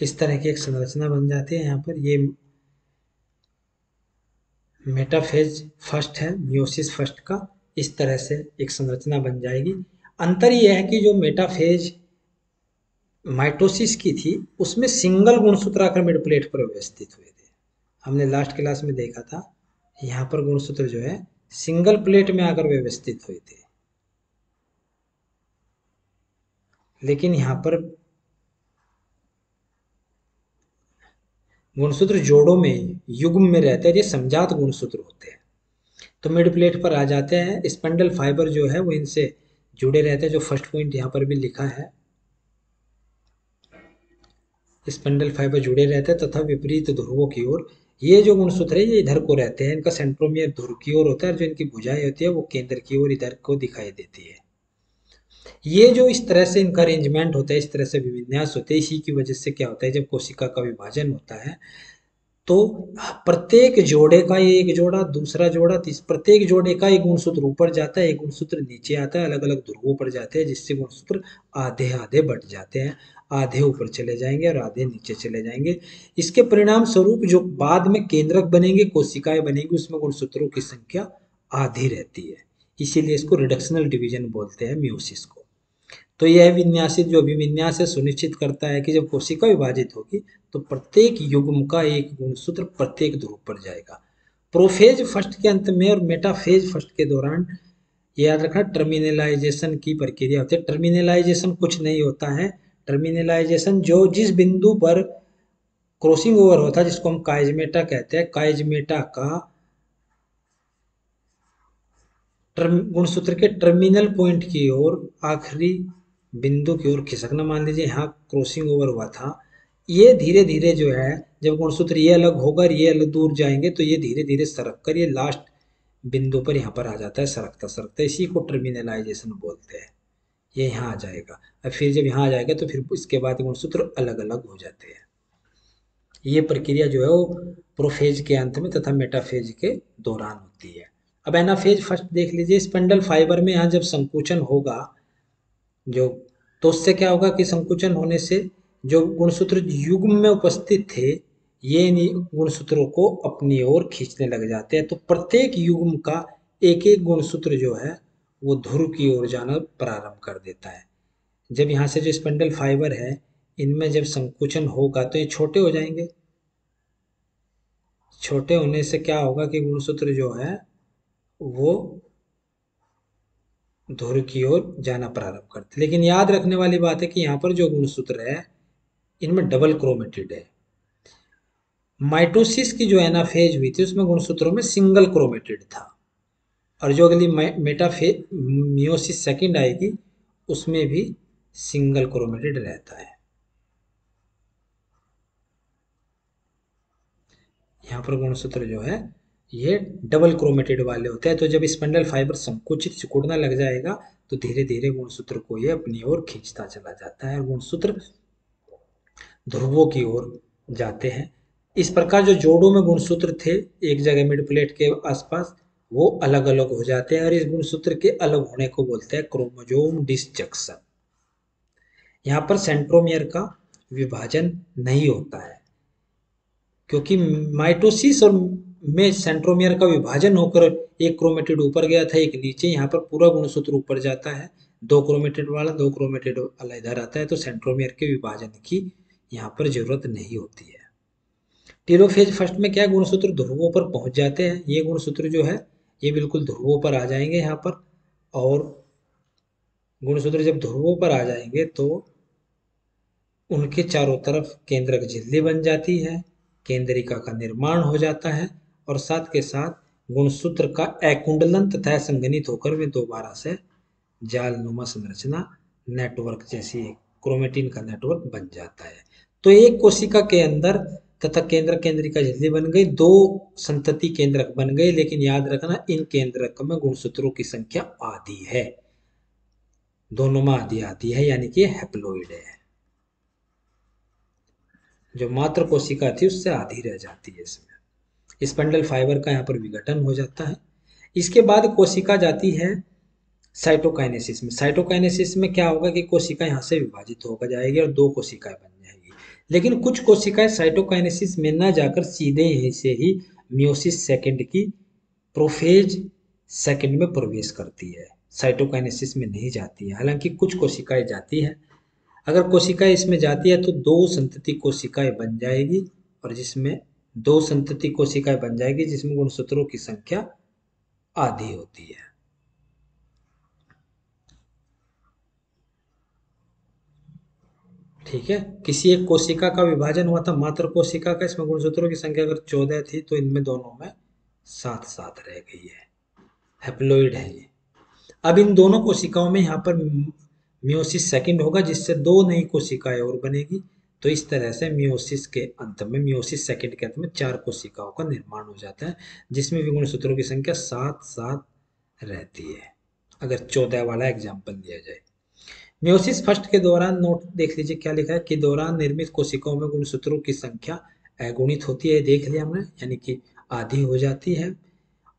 इस तरह की एक संरचना बन जाती है। यहाँ पर ये मेटाफेज फर्स्ट है, मियोसिस फर्स्ट का, इस तरह से एक संरचना बन जाएगी। अंतर यह है कि जो मेटाफेज माइटोसिस की थी उसमें सिंगल गुणसूत्र आकर मिड प्लेट पर व्यवस्थित हुए थे, हमने लास्ट क्लास में देखा था, यहाँ पर गुणसूत्र जो है सिंगल प्लेट में आकर व्यवस्थित हुए थे, लेकिन यहाँ पर गुणसूत्र जोड़ों में युग्म में रहते हैं, ये समजात गुणसूत्र होते हैं। तो मिड प्लेट पर आ जाते हैं, स्पंडल फाइबर जो है वो इनसे जुड़े रहते हैं, जो फर्स्ट पॉइंट यहाँ पर भी लिखा है, स्पंडल फाइबर जुड़े रहते हैं तथा विपरीत ध्रुवों की ओर। ये जो गुणसूत्र है ये इधर को रहते हैं, इनका सेंट्रोमियर ध्रुव की ओर होता है, जो इनकी भुजाएं होती है वो केंद्र की ओर इधर को दिखाई देती है। ये जो इस तरह से इनका अरेंजमेंट होता है, इस तरह से विन्यास होते हैं, इसी की वजह से क्या होता है, जब कोशिका का विभाजन होता है तो प्रत्येक जोड़े का, ये एक जोड़ा, दूसरा जोड़ा, प्रत्येक जोड़े का एक गुणसूत्र ऊपर जाता है, एक गुणसूत्र नीचे आता है, अलग अलग ध्रुवों पर जाते हैं, जिससे गुणसूत्र आधे आधे बढ़ जाते हैं, आधे ऊपर चले जाएंगे और आधे नीचे चले जाएंगे। इसके परिणाम स्वरूप जो बाद में केंद्रक बनेंगे, कोशिकाएं बनेंगी, उसमें गुणसूत्रों की संख्या आधी रहती है, इसीलिए इसको रिडक्शनल डिवीजन बोलते हैं, म्यूसिस को। तो यह विन्यासित जो अभिविन्यास है सुनिश्चित करता है कि जब कोशिका विभाजित होगी तो प्रत्येक युग्म का एक गुणसूत्र प्रत्येक ध्रुव पर जाएगा। प्रोफेज फर्स्ट के अंत में और मेटाफेज फर्स्ट के दौरान याद रखना टर्मिनलाइजेशन की प्रक्रिया होती है। टर्मिनलाइजेशन कुछ नहीं होता है, टर्मिनलाइजेशन जो जिस बिंदु पर क्रॉसिंग ओवर होता है, जिसको हम काइजमेटा कहते हैं, काइजमेटा का गुणसूत्र के टर्मिनल पॉइंट की ओर, आखिरी बिंदु की ओर खिसकना। मान लीजिए यहाँ क्रॉसिंग ओवर हुआ था, ये धीरे धीरे जो है जब गुणसूत्र ये अलग होगा और ये अलग दूर जाएंगे तो ये धीरे धीरे सरक कर ये लास्ट बिंदु पर यहाँ पर आ जाता है, सरकता सरकता, इसी को टर्मिनलाइजेशन बोलते हैं। ये यहाँ आ जाएगा और फिर जब यहाँ आ जाएगा तो फिर इसके बाद गुणसूत्र अलग अलग हो जाते हैं। ये प्रक्रिया जो है वो प्रोफेज के अंत में तथा मेटाफेज के दौरान होती है। अब एनाफेज फर्स्ट देख लीजिए। स्पेंडल फाइबर में यहाँ जब संकुचन होगा जो, तो उससे क्या होगा कि संकुचन होने से जो गुणसूत्र युग्म में उपस्थित थे ये गुणसूत्रों को अपनी ओर खींचने लग जाते हैं। तो प्रत्येक युग्म का एक एक गुणसूत्र जो है वो ध्रुव की ओर जाना प्रारंभ कर देता है। जब यहाँ से जो स्पेंडल फाइबर है इनमें जब संकुचन होगा तो ये छोटे हो जाएंगे, छोटे होने से क्या होगा कि गुणसूत्र जो है वो ध्रुव की ओर जाना प्रारंभ करते। लेकिन याद रखने वाली बात है कि यहाँ पर जो गुणसूत्र है इनमें डबल क्रोमेटिड है। माइटोसिस की जो एनाफेज हुई थी उसमें गुणसूत्रों में सिंगल क्रोमेटिड था, और जो अगली मेटाफेज मियोसिस सेकंड आएगी उसमें भी सिंगल क्रोमेटिड रहता है। यहाँ पर गुणसूत्र जो है ये डबल क्रोमेटिड वाले होते हैं। तो जब स्पेंडल फाइबर संकुचित सिकुड़ने लग जाएगा तो धीरे धीरे गुणसूत्र को ये अपनी ओर खींचता चला जाता है और गुणसूत्र ध्रुवों की ओर जाते हैं। इस प्रकार जो जोड़ों में गुणसूत्र थे एक जगह मिड प्लेट के आसपास वो अलग अलग हो जाते हैं और इस गुणसूत्र के अलग होने को बोलते हैं क्रोमोसोम डिसजंक्शन। यहाँ पर सेंट्रोमियर का विभाजन नहीं होता है क्योंकि माइटोसिस और में सेंट्रोमियर का विभाजन होकर एक क्रोमेटिड ऊपर गया था एक नीचे, यहाँ पर पूरा गुणसूत्र ऊपर जाता है, दो क्रोमेटिड वाला दो क्रोमेटिड वाला इधर आता है, तो सेंट्रोमियर के विभाजन की यहाँ पर जरूरत नहीं होती है। टेलोफेज फर्स्ट में क्या गुणसूत्र ध्रुवों पर पहुंच जाते हैं, ये गुणसूत्र जो है ये बिल्कुल ध्रुवों पर आ जाएंगे यहाँ पर, और गुणसूत्र जब ध्रुवों पर आ जाएंगे तो उनके चारों तरफ केंद्रक झिल्ली बन जाती है, केंद्रिका का निर्माण हो जाता है और साथ के साथ गुणसूत्र का अकुंडलन तथा संघनित होकर वे दोबारा से जालनुमा संरचना नेटवर्क जैसी एक क्रोमेटिन का नेटवर्क बन जाता है। तो एक कोशिका के अंदर तथा केंद्र केंद्रिका झिल्ली बन गई, दो संतति केंद्रक बन गए, लेकिन याद रखना इन केंद्रक में गुणसूत्रों की संख्या आधी है, दोनों में आधी आती है, यानी कि हैप्लोइड है। जो मात्र कोशिका थी उससे आधी रह जाती है इसमें। स्पंडल फाइबर का यहाँ पर विघटन हो जाता है। इसके बाद कोशिका जाती है साइटोकाइनेसिस में। साइटोकाइनेसिस में क्या होगा कि कोशिका यहाँ से विभाजित होकर जाएगी और दो कोशिकाएं बन जाएगी, लेकिन कुछ कोशिकाएं साइटोकाइनेसिस में न जाकर सीधे यहीं से ही मियोसिस सेकंड की प्रोफेज सेकंड में प्रवेश करती है, साइटोकाइनेसिस में नहीं जाती है। हालांकि कुछ कोशिकाएं जाती है। अगर कोशिकाएं इसमें जाती है तो दो संतति कोशिकाएं बन जाएगी और जिसमें दो संतति कोशिकाएं बन जाएगी जिसमें गुणसूत्रों की संख्या आधी होती है। ठीक है, किसी एक कोशिका का विभाजन हुआ था मात्र कोशिका का, इसमें गुणसूत्रों की संख्या अगर 14 थी तो इनमें दोनों में 7-7 रह गई है। हैप्लोइड है ये। अब इन दोनों कोशिकाओं में यहाँ पर मियोसिस सेकंड होगा जिससे दो नई कोशिकाएं और बनेगी। तो इस तरह से मियोसिस के अंत में, मियोसिस सेकंड के अंत में 4 कोशिकाओं का निर्माण हो जाता है जिसमें भी गुणसूत्रों की संख्या 7-7 रहती है, अगर 14 वाला एग्जाम्पल दिया जाए। मियोसिस फर्स्ट के दौरान नोट देख लीजिए क्या लिखा है कि दौरान निर्मित कोशिकाओं में गुणसूत्रों की संख्या अगुणित होती है, देख लिया हमने, यानी कि आधी हो जाती है।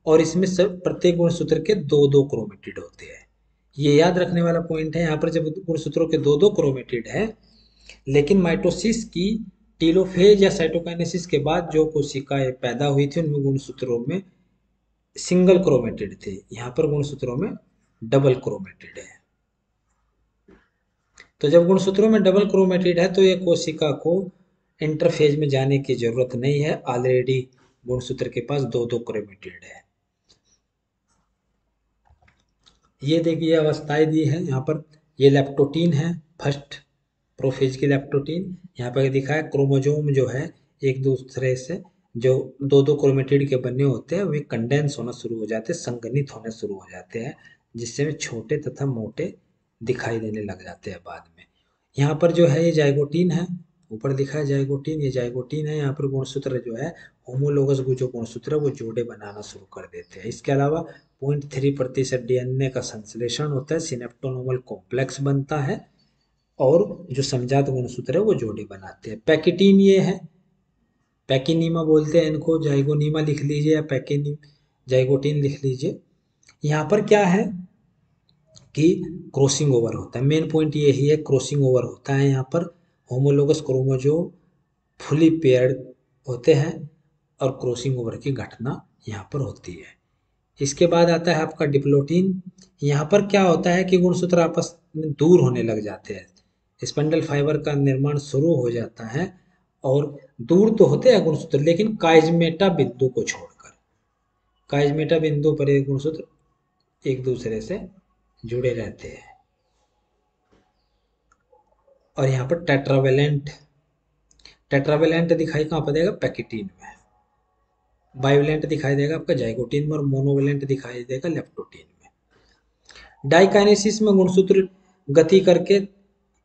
और इसमें सब प्रत्येक गुणसूत्र के दो दो क्रोमेटिड होते हैं। ये याद रखने वाला पॉइंट है यहाँ पर, जब गुणसूत्रों के दो दो क्रोमेटिड है, लेकिन माइटोसिस की टीलोफेज या साइटोकाइनेसिस के बाद जो कोशिकाएं पैदा हुई थी उनमें गुणसूत्रों में सिंगल क्रोमेटिड थे, यहाँ पर गुणसूत्रों में डबल क्रोमेटिड है। तो जब गुणसूत्रों में डबल क्रोमेटिड है तो ये कोशिका को इंटरफेज में जाने की जरूरत नहीं है, ऑलरेडी गुणसूत्र के पास दो दो क्रोमेटिड है। ये देखिए अवस्थाएं दी है यहाँ पर, ये लेप्टोटीन है, फर्स्ट प्रोफेज की लेप्टोटीन। यहाँ पर दिखा है क्रोमोजोम जो है एक दूसरे से जो दो दो क्रोमेटिड के बने होते हैं वे कंडेंस होना शुरू हो जाते हैं, संघनित होने शुरू हो जाते हैं, जिससे वे छोटे तथा मोटे दिखाई देने लग जाते हैं बाद में। यहाँ पर जो है ये जाइगोटीन है, ऊपर दिखा है जाइगोटीन, ये जाइगोटीन है। यहाँ पर गुणसूत्र जो है होमोलोगस जो गुणसूत्र है वो जोड़े बनाना शुरू कर देते हैं। इसके अलावा 0.3% डीएनए का संश्लेषण होता है, सिनेप्टोनोमल कॉम्प्लेक्स बनता है और जो समजात गुणसूत्र है वो जोड़े बनाते हैं। पैकिटीन ये है, पैकिनीमा बोलते हैं इनको, जाइगोनीमा लिख लीजिए या पैकिनी जाइगोटीन लिख लीजिए। यहाँ पर क्या है कि क्रॉसिंग ओवर होता है, मेन पॉइंट ये ही है, क्रॉसिंग ओवर होता है। यहाँ पर होमोलोगस क्रोमोजोम फुली पेयर्ड होते हैं और क्रॉसिंग ओवर की घटना यहाँ पर होती है। इसके बाद आता है आपका डिप्लोटीन। यहाँ पर क्या होता है कि गुणसूत्र आपस में दूर होने लग जाते हैं, स्पंडल फाइबर का निर्माण शुरू हो जाता है और दूर तो होते हैं गुणसूत्र लेकिन काइजमेटा बिंदु को छोड़कर, काइजमेटा बिंदु पर ये गुणसूत्र एक दूसरे से जुड़े रहते हैं। और यहाँ पर टेट्रावेलेंट, टेट्रावेलेंट दिखाई कहाँ पर देगा, पैकिटीन में। बाइवेलेंट दिखाई देगा आपका जाइगोटीन में और मोनोवेलेंट दिखाई देगा लेप्टोटीन में। डाइकाइनेसिस में गुणसूत्र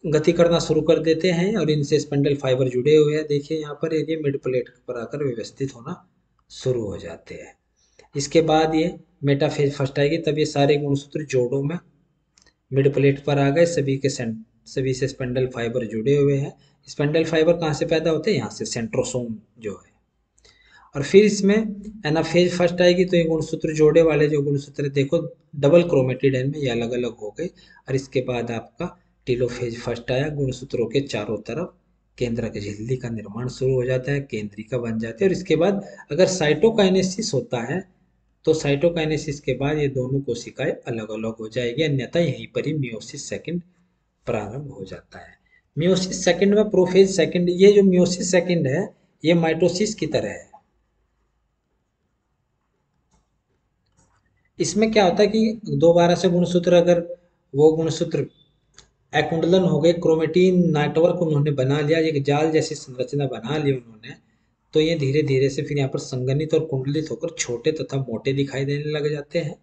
गति करना शुरू कर देते हैं और इनसे स्पंडल फाइबर जुड़े हुए हैं। देखिए यहाँ पर ये मिड प्लेट पर आकर व्यवस्थित होना शुरू हो जाते हैं। इसके बाद ये मेटाफेज फर्स्ट आएगी, तब ये सारे गुणसूत्र जोड़ों में मिड प्लेट पर आ गए, सभी से स्पेंडल फाइबर जुड़े हुए हैं। स्पेंडल फाइबर कहाँ से पैदा होते हैं, यहाँ से, सेंट्रोसोम जो है। और फिर इसमें एनाफेज फर्स्ट आएगी तो ये गुणसूत्र जोड़े वाले जो गुणसूत्र देखो डबल क्रोमेटिड है, ये अलग अलग हो गए। और इसके बाद आपका टीलोफेज फर्स्ट आया, गुणसूत्रों के चारों तरफ केंद्रक झिल्ली का निर्माण शुरू हो जाता है, केंद्रिका बन जाती है। और इसके बाद अगर साइटोकाइनेसिस होता है तो साइटोकाइनेसिस के बाद ये दोनों कोशिकाएं अलग अलग हो जाएगी, अन्यथा यहीं पर ही मियोसिस सेकंड प्रारंभ हो जाता है। मियोसिस सेकंड में प्रोफेज सेकंड, ये जो मियोसिस सेकंड है ये माइटोसिस की तरह है। इसमें क्या होता है कि दोबारा से गुणसूत्र, अगर वो गुणसूत्र अकुंडलन हो गए, क्रोमेटिन नेटवर्क उन्होंने बना लिया, एक जाल जैसी संरचना बना ली उन्होंने, तो ये धीरे धीरे से फिर यहाँ पर संगनित और कुंडलित होकर छोटे तथा मोटे दिखाई देने लग जाते हैं।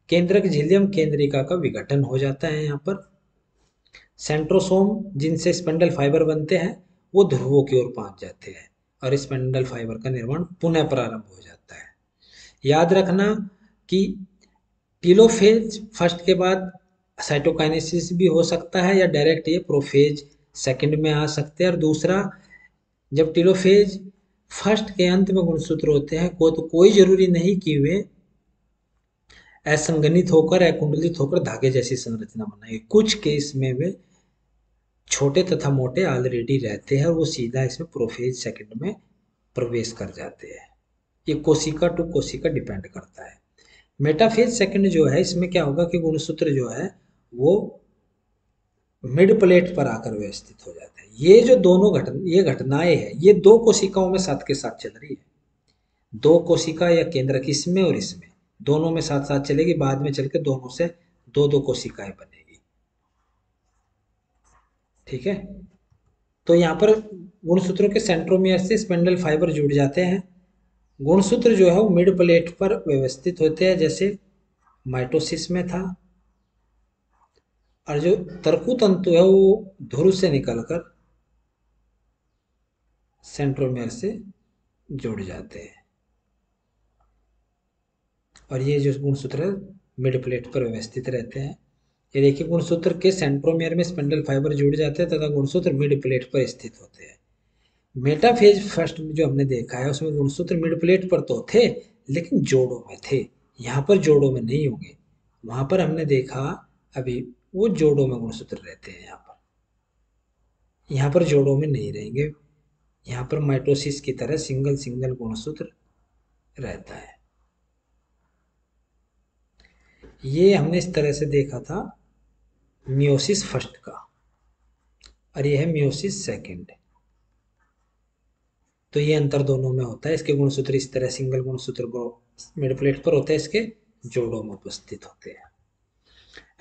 केंद्रक झिल्लियम केंद्रिका का विघटन हो जाता है। यहाँ पर सेंट्रोसोम जिनसे स्पंडल फाइबर बनते हैं वो ध्रुवों की ओर पहुंच जाते हैं और स्पंडल फाइबर का निर्माण पुनः प्रारंभ हो जाता है। याद रखना कि टीलोफेज फर्स्ट के बाद साइटोकाइनेसिस भी हो सकता है या डायरेक्ट ये प्रोफेज सेकंड में आ सकते हैं। और दूसरा, जब टीलोफेज फर्स्ट के अंत में गुणसूत्र होते हैं तो कोई जरूरी नहीं कि वे असंगनित होकर अकुंडलित होकर धागे जैसी संरचना बनाए, कुछ केस में वे छोटे तथा मोटे ऑलरेडी रहते हैं और वो सीधा इसमें प्रोफेज सेकंड में प्रवेश कर जाते हैं। ये कोशिका टू कोशिका डिपेंड करता है। मेटाफेज सेकंड जो है इसमें क्या होगा कि गुणसूत्र जो है वो मिड प्लेट पर आकर व्यवस्थित हो जाता है। ये जो दोनों ये घटनाएं हैं ये दो कोशिकाओं में साथ के साथ चल रही है। दो कोशिका या केंद्रक इसमें और इसमें दोनों में साथ साथ चलेगी, बाद में चल के दोनों से दो दो कोशिकाएं बनेगी। ठीक है, तो यहाँ पर गुणसूत्रों के सेंट्रोमियर से स्पिंडल फाइबर जुड़ जाते हैं। गुणसूत्र जो है वो मिड प्लेट पर व्यवस्थित होते हैं, जैसे माइटोसिस में था। और जो तर्कु तंतु है वो ध्रुव से निकलकर सेंट्रोमियर से जुड़ जाते हैं। और ये जो गुणसूत्र मिड प्लेट पर व्यवस्थित रहते हैं। ये देखिए, गुणसूत्र के सेंट्रोमियर में स्पिंडल फाइबर जुड़ जाते हैं तथा गुणसूत्र मिड प्लेट पर स्थित होते हैं। मेटाफेज फर्स्ट में जो हमने देखा है उसमें गुणसूत्र मिड प्लेट पर तो थे, लेकिन जोड़ों में थे। यहाँ पर जोड़ों में नहीं होंगे। वहां पर हमने देखा अभी वो जोड़ों में गुणसूत्र रहते हैं। यहाँ पर जोड़ों में नहीं रहेंगे। यहाँ पर माइटोसिस की तरह सिंगल सिंगल गुणसूत्र रहता है। ये हमने इस तरह से देखा था मियोसिस फर्स्ट का, और ये है मियोसिस सेकंड। तो ये अंतर दोनों में होता है। इसके गुणसूत्र इस तरह सिंगल गुणसूत्र मिड प्लेट पर होते हैं, इसके जोड़ों में उपस्थित होते हैं।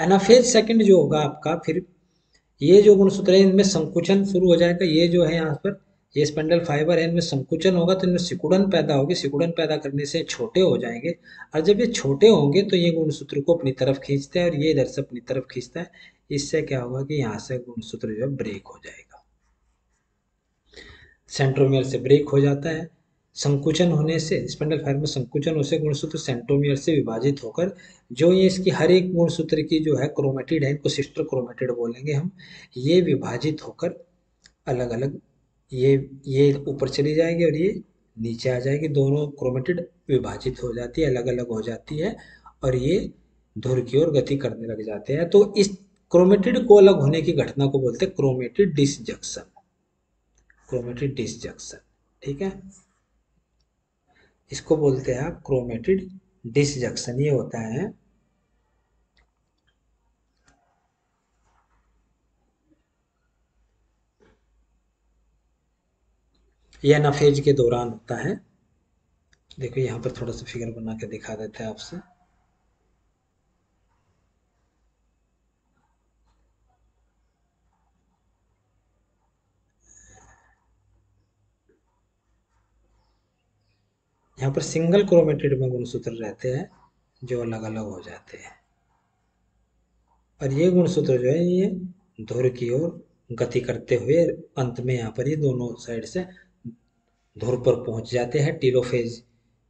एनाफेज सेकंड जो होगा आपका, फिर ये जो गुणसूत्र है इनमें संकुचन शुरू हो जाएगा। ये जो है यहाँ पर ये स्पिंडल फाइबर है, इनमें संकुचन होगा तो इनमें सिकुड़न पैदा होगी। सिकुड़न पैदा करने से छोटे हो जाएंगे, और जब ये छोटे होंगे तो ये गुणसूत्र को अपनी तरफ खींचते हैं और ये इधर से अपनी तरफ खींचता है। इससे क्या होगा कि यहाँ से गुणसूत्र जो है ब्रेक हो जाएगा, सेंट्रोमियर से ब्रेक हो जाता है। संकुचन होने से स्पिंडल फाइबर में संकुचन होने से गुणसूत्र सेंट्रोमियर से विभाजित होकर, जो ये इसकी हर एक गुणसूत्र की जो है क्रोमेटिड है, इनको सिस्टर क्रोमेटिड बोलेंगे हम, ये विभाजित होकर अलग अलग ये ऊपर चली जाएगी और ये नीचे आ जाएगी। दोनों क्रोमेटिड विभाजित हो जाती है, अलग अलग हो जाती है, और ये धुर की ओर गति करने लग जाते हैं। तो इस क्रोमेटिड को अलग होने की घटना को बोलते हैं क्रोमेटिड डिसजंक्शन। क्रोमेटिड डिसजंक्शन, ठीक है, इसको बोलते हैं आप क्रोमेटिड डिसजंक्शन। ये होता है ये एनाफेज के दौरान होता है। देखो यहाँ पर थोड़ा सा फिगर बना के दिखा देते हैं आपसे। यहाँ पर सिंगल क्रोमेटिड में गुणसूत्र रहते हैं जो अलग अलग हो जाते हैं, और ये गुणसूत्र जो है ये ध्रुव की ओर गति करते हुए अंत में यहाँ पर ये दोनों साइड से ध्रुव पर पहुंच जाते हैं। टीलोफेज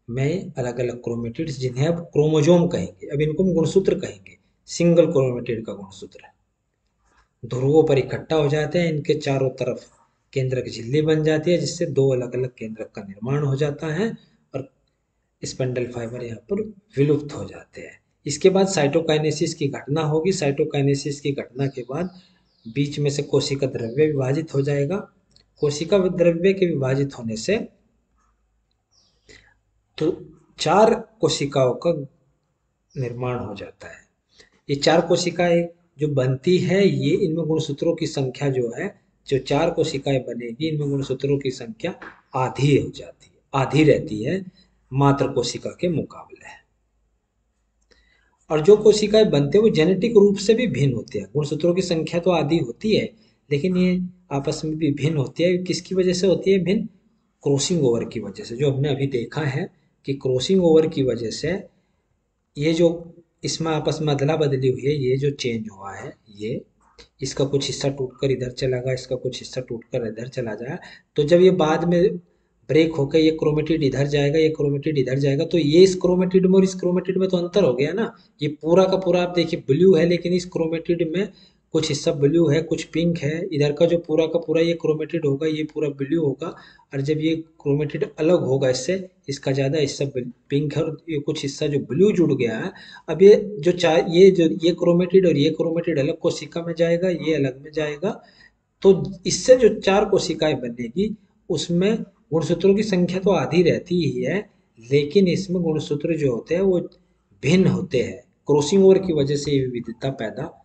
में अलग अलग क्रोमेटिड्स, जिन्हें अब क्रोमोजोम कहेंगे, अब इनको हम गुणसूत्र कहेंगे। सिंगल क्रोमेटिड का गुणसूत्र ध्रुवों पर इकट्ठा हो जाते हैं, इनके चारों तरफ केंद्रक झिल्ली बन जाती है, जिससे दो अलग अलग केंद्रक का निर्माण हो जाता है और स्पिंडल फाइबर यहाँ पर विलुप्त हो जाते हैं। इसके बाद साइटोकाइनेसिस की घटना होगी। साइटोकाइनेसिस की घटना के बाद बीच में से कोशिका द्रव्य विभाजित हो जाएगा। कोशिका द्रव्य के विभाजित होने से तो चार कोशिकाओं का निर्माण हो जाता है। ये चार कोशिकाएं जो बनती है, ये इनमें गुणसूत्रों की संख्या जो है, जो चार कोशिकाएं बनेगी इनमें गुणसूत्रों की संख्या आधी हो जाती है, आधी रहती है मात्र कोशिका के मुकाबले। और जो कोशिकाएं बनते हैं वो जेनेटिक रूप से भी भिन्न होती है। गुणसूत्रों की संख्या तो आधी होती है, लेकिन ये आपस में भी भिन्न होती है। किसकी वजह से होती है भिन्न? क्रॉसिंग ओवर की वजह से। जो हमने अभी देखा है कि क्रॉसिंग ओवर की वजह से ये जो इसमें आपस में अदला बदली हुई है, ये जो चेंज हुआ है, ये इसका कुछ हिस्सा टूटकर इधर चला गया, इसका कुछ हिस्सा टूटकर इधर चला जाए। तो जब ये बाद में ब्रेक होकर ये क्रोमेटिड इधर जाएगा, ये क्रोमेटिड इधर जाएगा, तो ये इस क्रोमेटिड में और इस क्रोमेटिड में तो अंतर हो गया ना। ये पूरा का पूरा आप देखिए ब्लू है, लेकिन इस क्रोमेटिड में कुछ हिस्सा ब्लू है, कुछ पिंक है। इधर का जो पूरा का पूरा ये क्रोमेटिड होगा, ये पूरा ब्लू होगा। और जब ये क्रोमेटिड अलग होगा इससे, इसका ज़्यादा हिस्सा पिंक है और ये कुछ हिस्सा जो ब्लू जुड़ गया है। अब ये ये क्रोमेटिड और ये क्रोमेटिड अलग कोशिका में जाएगा, ये अलग में जाएगा। तो इससे जो चार कोशिकाएं बनेगी उसमें गुणसूत्रों की संख्या तो आधी रहती ही है, लेकिन इसमें गुणसूत्र जो होते हैं वो भिन्न होते हैं। क्रॉसिंग ओवर की वजह से ये विविधता पैदा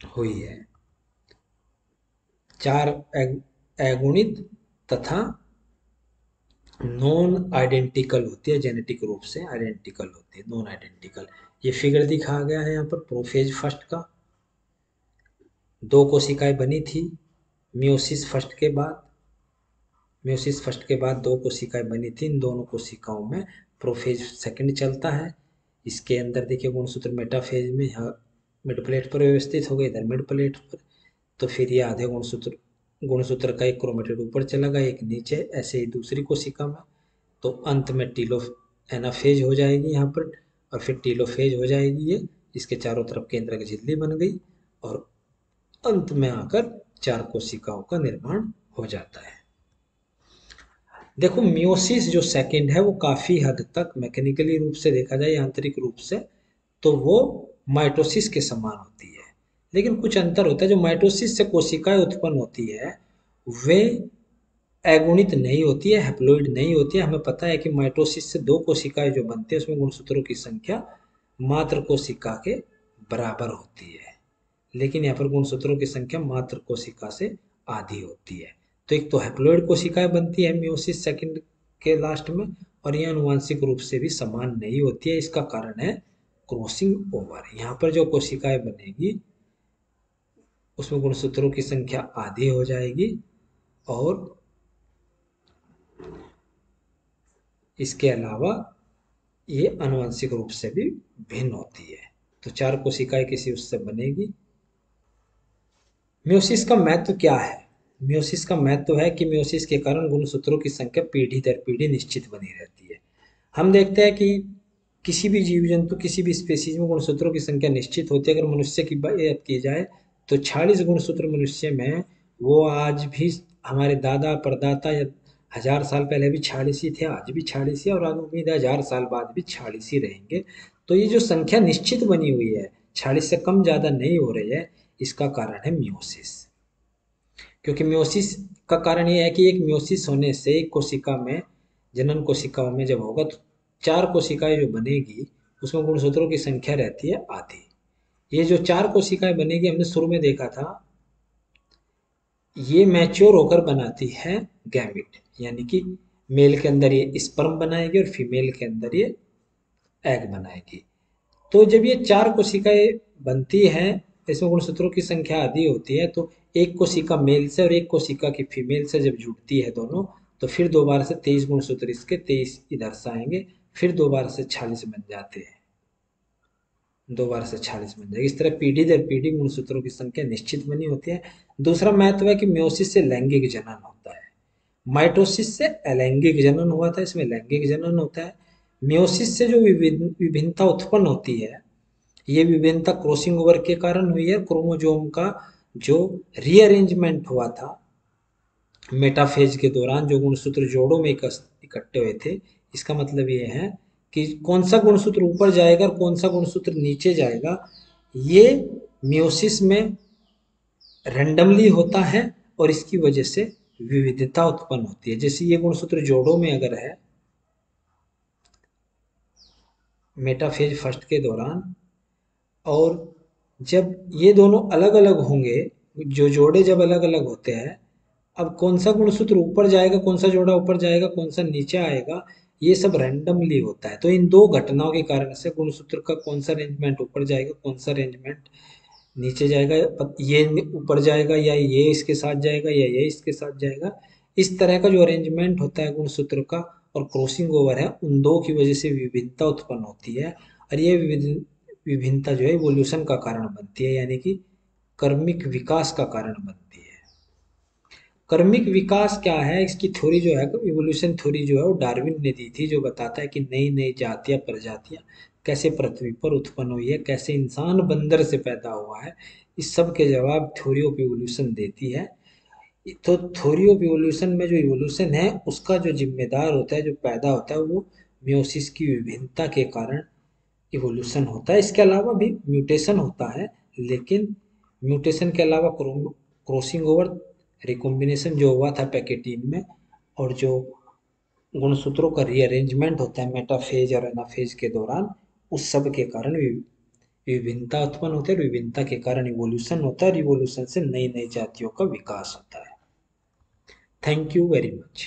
हुई है। चार अगुणित तथा नॉन आइडेंटिकल होती है, जेनेटिक रूप से आइडेंटिकल होती है, नॉन आइडेंटिकल। ये फिगर दिखाया गया है यहाँ पर प्रोफेज फर्स्ट का। दो कोशिकाएं बनी थी मियोसिस फर्स्ट के बाद। मियोसिस फर्स्ट के बाद दो कोशिकाएं बनी थी, इन दोनों कोशिकाओं में प्रोफेज सेकंड चलता है। इसके अंदर देखिए गुणसूत्र मेटाफेज में मिड प्लेट पर व्यवस्थित हो गए, इधर मिड प्लेट पर। तो फिर ये आधे गुणसूत्र, गुणसूत्र का एक क्रोमेटिड ऊपर चला गया, एक नीचे, ऐसे ही दूसरी कोशिका में। तो अंत में टीलो एनाफेज हो जाएगी यहाँ पर, और फिर टीलोफेज हो जाएगी ये। इसके चारों तरफ केंद्रक झिल्ली बन गई, और अंत में आकर चार कोशिकाओं का निर्माण हो जाता है। देखो मियोसिस जो सेकंड है वो काफी हद तक मैकेनिकली रूप से देखा जाए, आंतरिक रूप से, तो वो माइटोसिस के समान होती है। लेकिन कुछ अंतर होता है। जो माइटोसिस से कोशिकाएं उत्पन्न होती है वे अगुणित नहीं होती है, हैप्लोइड नहीं होती है। हमें पता है कि माइटोसिस से दो कोशिकाएं जो बनती है उसमें गुणसूत्रों की संख्या मात्र कोशिका के बराबर होती है, लेकिन यहाँ पर गुणसूत्रों की संख्या मात्र कोशिका से आधी होती है। तो एक तो हैप्लोइड कोशिकाएं बनती है मियोसिस सेकंड के लास्ट में, और ये आनुवंशिक रूप से भी समान नहीं होती है। इसका कारण है क्रॉसिंग ओवर। यहाँ पर जो कोशिकाएं बनेगी उसमें गुणसूत्रों की संख्या आधी हो जाएगी, और इसके अलावा ये आनुवंशिक रूप से भी भिन्न होती है। तो चार कोशिकाएं किसी उससे बनेगी। मियोसिस का महत्व क्या है? मियोसिस का महत्व है कि मियोसिस के कारण गुणसूत्रों की संख्या पीढ़ी दर पीढ़ी निश्चित बनी रहती है। हम देखते हैं कि किसी भी जीव जंतु, किसी भी स्पेसीज में गुणसूत्रों की संख्या निश्चित होती है। अगर मनुष्य की बात की जाए तो 46 गुणसूत्र मनुष्य में, वो आज भी हमारे दादा परदाता या 1000 साल पहले भी 46 ही थे, आज भी 46 ही, और आज उम्मीद है 1000 साल बाद भी 46 ही रहेंगे। तो ये जो संख्या निश्चित बनी हुई है, 46 से कम ज़्यादा नहीं हो रही है, इसका कारण है मियोसिस। क्योंकि मियोसिस का कारण ये है कि एक मियोसिस होने से एक कोशिका में, जनन कोशिकाओं में जब होगा तो चार कोशिकाएं जो बनेगी उसमें गुणसूत्रों की संख्या रहती है आधी। ये जो चार कोशिकाएं बनेगी, हमने शुरू में देखा था, ये मैच्योर होकर बनाती है गैमिट, यानी कि मेल के अंदर ये स्पर्म बनाएगी और फीमेल के अंदर ये एग बनाएगी। तो जब ये चार कोशिकाएं बनती हैं, इसमें गुणसूत्रों की संख्या आधी होती है, तो एक कोशिका मेल से और एक कोशिका की फीमेल से जब जुड़ती है दोनों, तो फिर दोबारा से 23 गुणसूत्र इसके, 23 इधर से आएंगे, फिर दोबारा से 46 बन जाते हैं, दोबारा से 46 बन जाएगी। इस तरह पीढ़ी दर पीढ़ी गुणसूत्रों की संख्या निश्चित बनी होती है। दूसरा महत्व है कि मियोसिस से लैंगिक जनन होता है, माइटोसिस से अलैंगिक जनन हुआ था, इसमें लैंगिक जनन होता है। मियोसिस से जो विभिन्नता उत्पन्न होती है, ये विभिन्नता क्रॉसिंग ओवर के कारण हुई है। क्रोमोजोम का जो रीअरेंजमेंट हुआ था मेटाफेज के दौरान, जो गुणसूत्र जोड़ों में इकट्ठे हुए थे, इसका मतलब ये है कि कौन सा गुणसूत्र ऊपर जाएगा और कौन सा गुणसूत्र नीचे जाएगा, ये मियोसिस में रैंडमली होता है, और इसकी वजह से विविधता उत्पन्न होती है। जैसे ये गुणसूत्र जोड़ों में अगर है मेटाफेज फर्स्ट के दौरान, और जब ये दोनों अलग अलग होंगे, जो जोड़े जब अलग अलग होते हैं, अब कौन सा गुणसूत्र ऊपर जाएगा, कौन सा जोड़ा ऊपर जाएगा, कौन सा नीचे आएगा, ये सब रैंडमली होता है। तो इन दो घटनाओं के कारण से गुणसूत्र का कौन सा अरेंजमेंट ऊपर जाएगा, कौन सा अरेंजमेंट नीचे जाएगा, ये ऊपर जाएगा या ये इसके साथ जाएगा या ये इसके साथ जाएगा, इस तरह का जो अरेंजमेंट होता है गुणसूत्र का और क्रॉसिंग ओवर है, उन दो की वजह से विभिन्नता उत्पन्न होती है। और ये विभिन्नता जो है इवोल्यूशन का कारण बनती है, यानी कि कर्मिक विकास का कारण बनती है। कर्मिक विकास क्या है, इसकी थ्योरी जो है, इवोल्यूशन थ्योरी जो है, वो डार्विन ने दी थी, जो बताता है कि नई नई जातियां, प्रजातियां कैसे पृथ्वी पर उत्पन्न हुई है, कैसे इंसान बंदर से पैदा हुआ है। इस सब के जवाब थ्योरी ऑफ इवोल्यूशन देती है। तो थ्योरी ऑफ इवोल्यूशन में जो इवोल्यूशन है उसका जो जिम्मेदार होता है, जो पैदा होता है, वो मियोसिस की विभिन्नता के कारण इवोल्यूशन होता है। इसके अलावा भी म्यूटेशन होता है, लेकिन म्यूटेशन के अलावा क्रॉसिंग ओवर, रिकॉम्बिनेशन जो हुआ था पैकेटीन में, और जो गुणसूत्रों का रीअरेंजमेंट होता है मेटाफेज और एनाफेज के दौरान, उस सब के कारण विभिन्नता उत्पन्न होती है, और विभिन्नता के कारण इवोल्यूशन होता है, और इवोल्यूशन से नई नई जातियों का विकास होता है। Thank you very much.